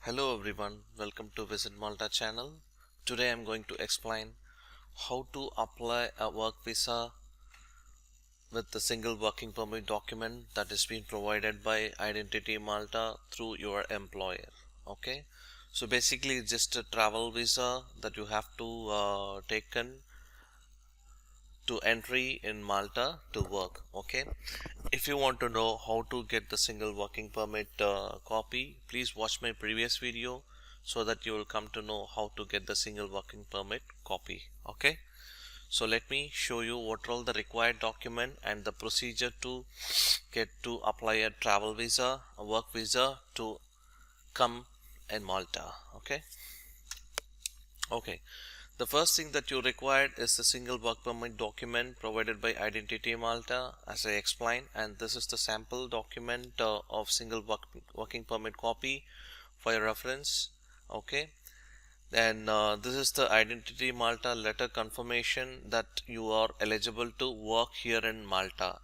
Hello everyone, welcome to Visit Malta channel. Today I'm going to explain how to apply a work visa with the single working permit document that is being provided by Identity Malta through your employer. Okay, so basically it's just a travel visa that you have to taken to entry in Malta to work. Okay, if you want to know how to get the single working permit copy, please watch my previous video so that you will come to know how to get the single working permit copy. Okay, so let me show you what are all the required document and the procedure to get to apply a travel visa, a work visa to come in Malta. Okay, the first thing that you require is the single work permit document provided by Identity Malta, as I explained, and this is the sample document of single working permit copy for your reference. Okay, then this is the Identity Malta letter confirmation that you are eligible to work here in Malta.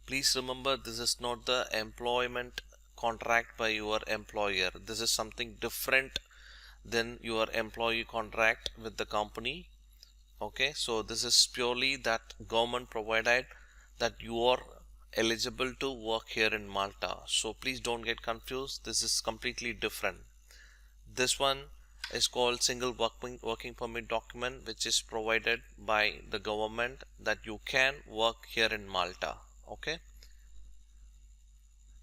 Please remember, this is not the employment contract by your employer. This is something different than your employee contract with the company. Okay, so this is purely that government provided that you are eligible to work here in Malta. So please don't get confused, this is completely different. This one is called single working permit document, which is provided by the government that you can work here in Malta. Okay,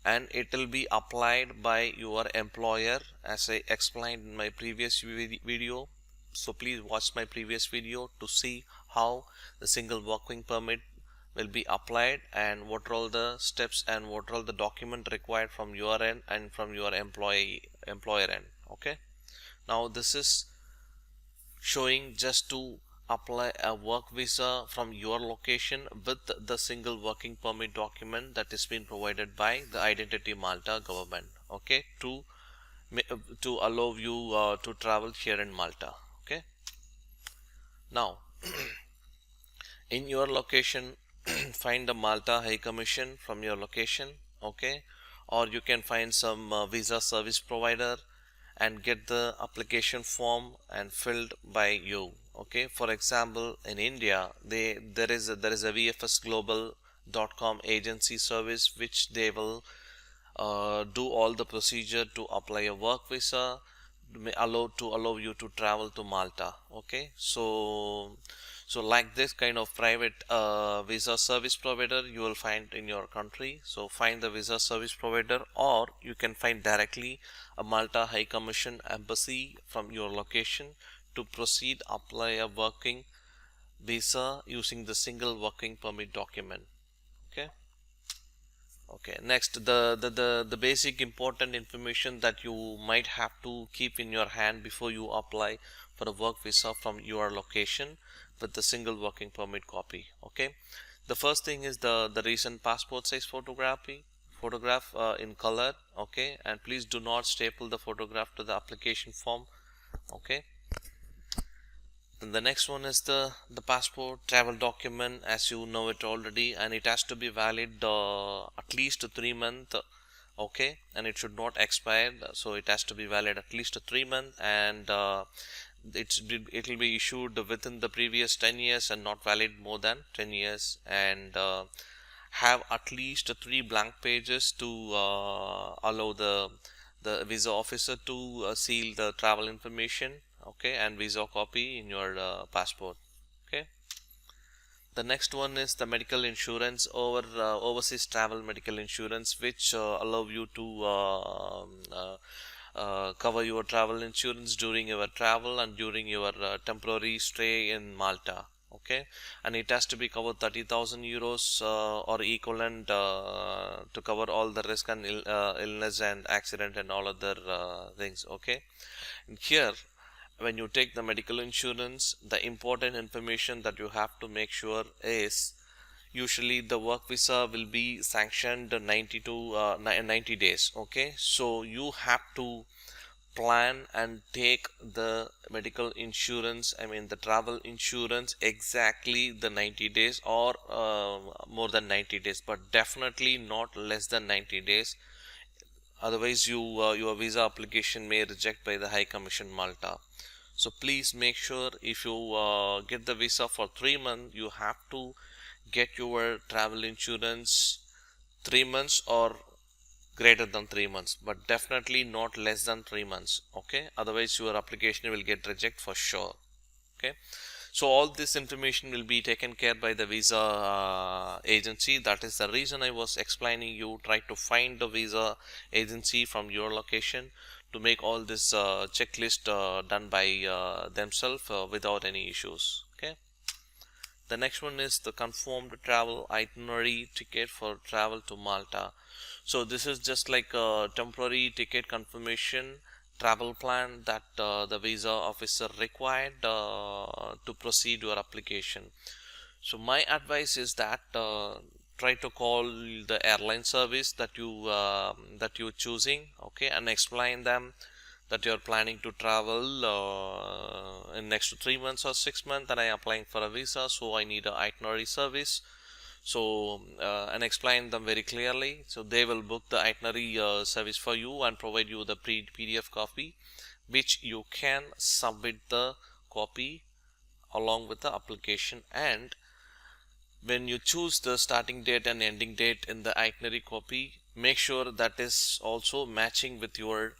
and it will be applied by your employer, as I explained in my previous video. So please watch my previous video to see how the single working permit will be applied and what are all the steps and what are all the document required from your end and from your employer end. Okay, now this is showing just to apply a work visa from your location with the single working permit document that is being provided by the Identity Malta government. Okay, to allow you to travel here in Malta. Okay, now in your location find the Malta High Commission from your location. Okay, or you can find some visa service provider and get the application form and filled by you. Okay, for example, in India there is a VFS Global.com agency service which they will do all the procedure to apply a work visa, allow you to travel to Malta. Okay, so like this kind of private visa service provider you will find in your country. So find the visa service provider, or you can find directly a Malta High Commission embassy from your location to proceed apply a working visa using the single working permit document. Okay, next, the basic important information that you might have to keep in your hand before you apply for a work visa from your location with the single working permit copy. Okay, the first thing is the recent passport size photograph in color. Okay, and please do not staple the photograph to the application form. Okay, then the next one is the passport travel document, as you know it already, and it has to be valid at least 3 months. Okay, and it should not expire, so it has to be valid at least 3 months, and it will be issued within the previous 10 years and not valid more than 10 years, and have at least 3 blank pages to allow the visa officer to seal the travel information. Okay, and visa copy in your passport. Okay, the next one is the medical insurance, overseas travel medical insurance, which allow you to cover your travel insurance during your travel and during your temporary stay in Malta. Okay, and it has to be covered 30,000 euros or equivalent to cover all the risk and illness and accident and all other things. Okay, and here, when you take the medical insurance, the important information that you have to make sure is usually the work visa will be sanctioned 90 days. Okay, so you have to plan and take the medical insurance, I mean the travel insurance, exactly the 90 days or more than 90 days, but definitely not less than 90 days. otherwise your visa application may reject by the High Commission Malta. So please make sure if you get the visa for 3 months, you have to get your travel insurance 3 months or greater than 3 months, but definitely not less than 3 months. Okay, otherwise your application will get rejected for sure. Okay, so all this information will be taken care by the visa agency. That is the reason I was explaining you try to find the visa agency from your location to make all this checklist done by themselves without any issues. Okay, the next one is the confirmed travel itinerary ticket for travel to Malta. So this is just like a temporary ticket confirmation travel plan that the visa officer required to proceed your application. So my advice is that try to call the airline service that you're choosing, okay, and explain them that you're planning to travel in next 3 months or 6 months, and I'm applying for a visa, so I need an itinerary service. So and explain them very clearly, so they will book the itinerary service for you and provide you the PDF copy, which you can submit the copy along with the application. And when you choose the starting date and ending date in the itinerary copy, make sure that is also matching with your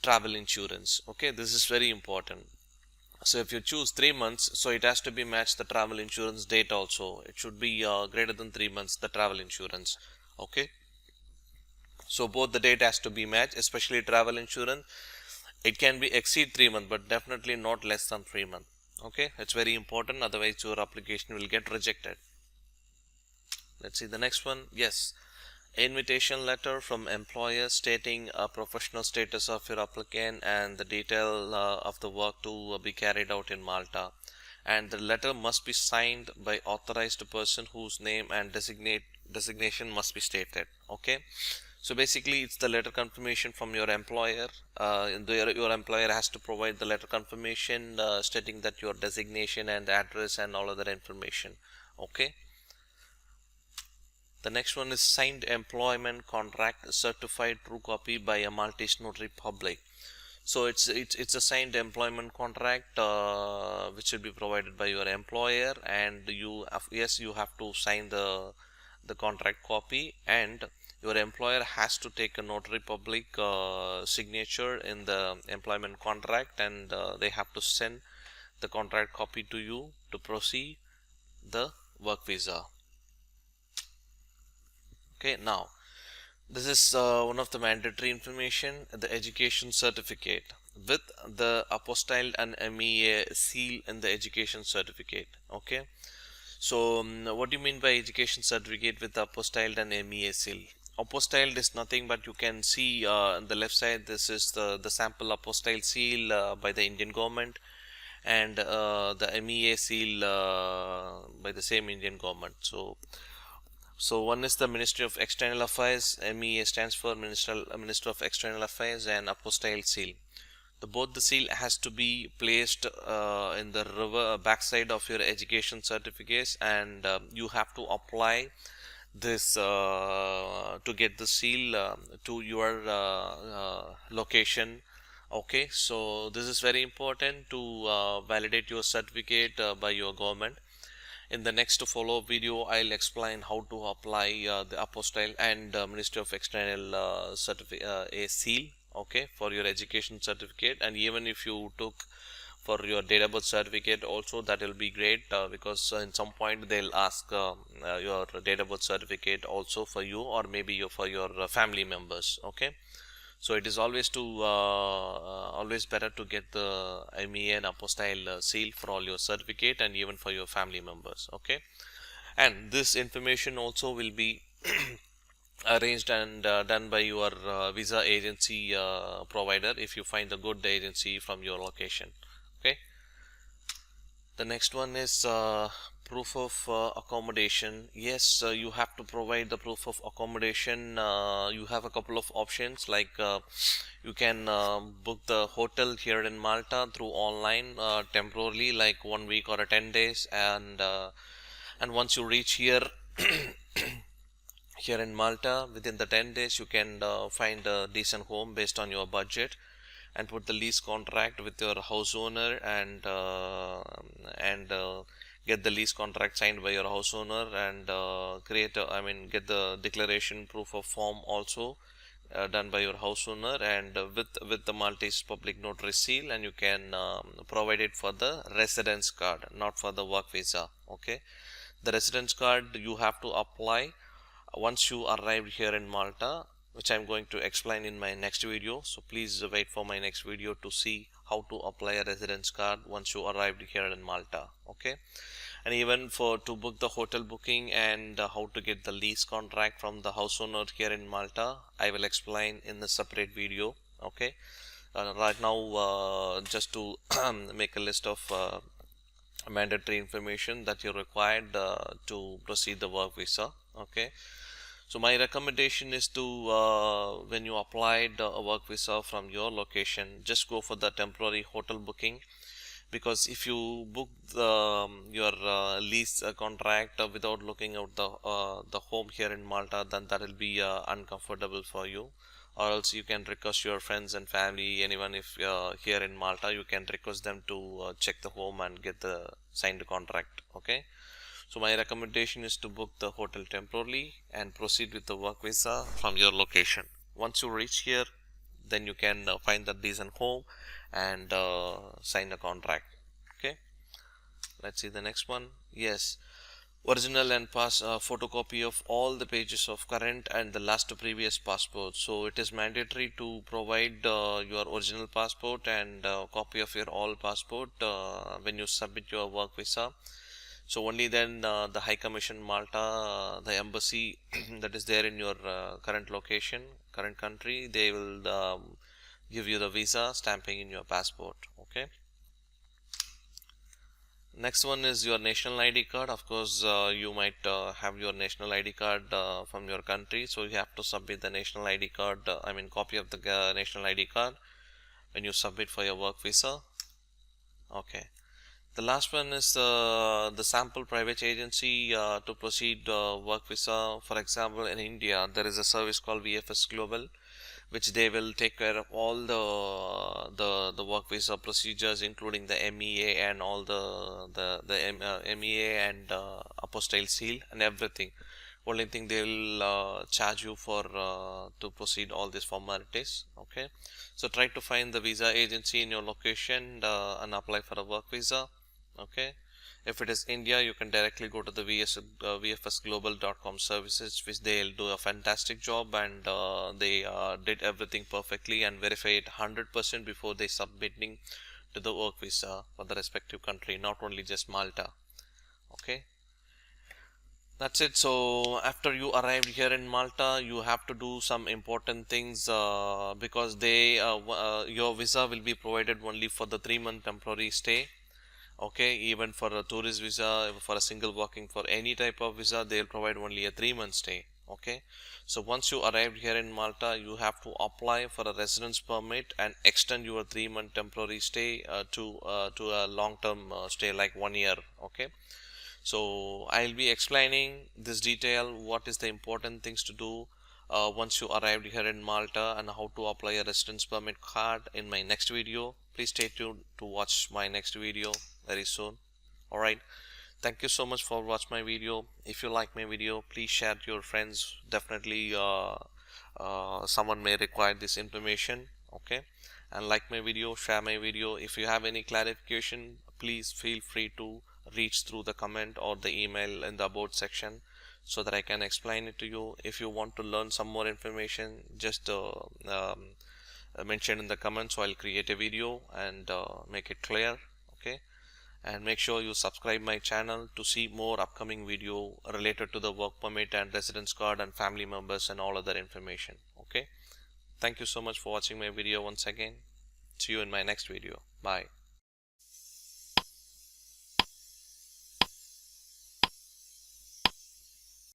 travel insurance. Okay, this is very important. So if you choose 3 months, so it has to be matched the travel insurance date also. It should be greater than 3 months, the travel insurance. Okay, so both the date has to be matched, especially travel insurance. It can be exceed 3 months, but definitely not less than 3 months. Okay, it's very important, otherwise your application will get rejected. Let's see the next one. Yes, invitation letter from employer stating a professional status of your applicant and the detail of the work to be carried out in Malta, and the letter must be signed by authorized person whose name and designation must be stated. Okay, so basically it's the letter confirmation from your employer. Your employer has to provide the letter confirmation stating that your designation and address and all other information. Okay, the next one is signed employment contract certified true copy by a Maltese notary public. So it's a signed employment contract which will be provided by your employer, and you have to sign the contract copy, and your employer has to take a notary public signature in the employment contract, and they have to send the contract copy to you to proceed the work visa. Okay, now this is one of the mandatory information, the education certificate with the apostille and MEA seal in the education certificate. Okay, so what do you mean by education certificate with the apostille and MEA seal? Apostille is nothing but you can see on the left side, this is the sample apostille seal by the Indian government, and the MEA seal by the same Indian government. So one is the Ministry of External Affairs, MEA stands for Minister of External Affairs, and apostille seal. Both the seal has to be placed in the backside of your education certificates, and you have to apply this to get the seal to your location. Okay, so this is very important to validate your certificate by your government. In the next follow-up video, I'll explain how to apply the apostille and Ministry of External a seal, okay, for your education certificate. And even if you took for your date of birth certificate also, that will be great because in some point they'll ask your date of birth certificate also for you, or maybe for your family members. Okay, so it is always always better to get the MEA and apostille seal for all your certificate and even for your family members. Okay, and this information also will be arranged and done by your visa agency provider if you find a good agency from your location. Okay, the next one is proof of accommodation. Yes, you have to provide the proof of accommodation. You have a couple of options, like you can book the hotel here in Malta through online temporarily, like 1 week or 10 days, and once you reach here here in Malta. Within the 10 days you can find a decent home based on your budget and put the lease contract with your house owner and get the lease contract signed by your house owner and get the declaration proof of form also done by your house owner and with the Maltese public notary seal, and you can provide it for the residence card, not for the work visa. Okay, the residence card you have to apply once you arrive here in Malta, which I'm going to explain in my next video. So please wait for my next video to see how to apply a residence card once you arrived here in Malta. Okay, and even for to book the hotel booking and how to get the lease contract from the house owner here in Malta, I will explain in a separate video. Okay, right now just to make a list of mandatory information that you're required to proceed the work visa. Okay, so my recommendation is to when you applied a work visa from your location, just go for the temporary hotel booking, because if you book your lease contract without looking at the home here in Malta, then that will be uncomfortable for you. Or else you can request your friends and family, anyone if here in Malta, you can request them to check the home and get the signed contract. Okay, so my recommendation is to book the hotel temporarily and proceed with the work visa from your location. Once you reach here, then you can find the decent home and sign a contract. Okay, let's see the next one. Yes, original and photocopy of all the pages of current and the last previous passport. So it is mandatory to provide your original passport and copy of your all passport when you submit your work visa. So only then the High Commission Malta, the embassy that is there in your current location, current country, they will give you the visa stamping in your passport. Okay, next one is your national ID card. Of course you might have your national ID card from your country, so you have to submit the national ID card, copy of the national ID card when you submit for your work visa. Okay, the last one is the sample private agency to proceed work visa. For example, in India there is a service called VFS Global, which they will take care of all the work visa procedures, including the MEA and all the MEA and apostille seal and everything. Only thing they will charge you for to proceed all these formalities. Okay, so try to find the visa agency in your location and apply for a work visa. Okay, if it is India, you can directly go to the vfsglobal.com services, which they'll do a fantastic job, and they did everything perfectly and verify it 100% before they submitting to the work visa for the respective country, not only just Malta. Okay, that's it. So after you arrived here in Malta, you have to do some important things because your visa will be provided only for the 3-month temporary stay. Okay, even for a tourist visa, for a single working, for any type of visa, they'll provide only a 3-month stay. Okay, so once you arrived here in Malta, you have to apply for a residence permit and extend your 3-month temporary stay to a long-term stay, like 1 year. Okay, so I'll be explaining this detail, what is the important things to do once you arrived here in Malta, and how to apply a residence permit card in my next video. Please stay tuned to watch my next video very soon. Alright, thank you so much for watching my video. If you like my video, please share to your friends. Definitely someone may require this information. Okay, and like my video, share my video. If you have any clarification, please feel free to reach through the comment or the email in the about section, so that I can explain it to you. If you want to learn some more information, just mention in the comments, so I'll create a video and make it clear. Okay, and make sure you subscribe my channel to see more upcoming video related to the work permit and residence card and family members and all other information. Okay, thank you so much for watching my video once again. See you in my next video. Bye.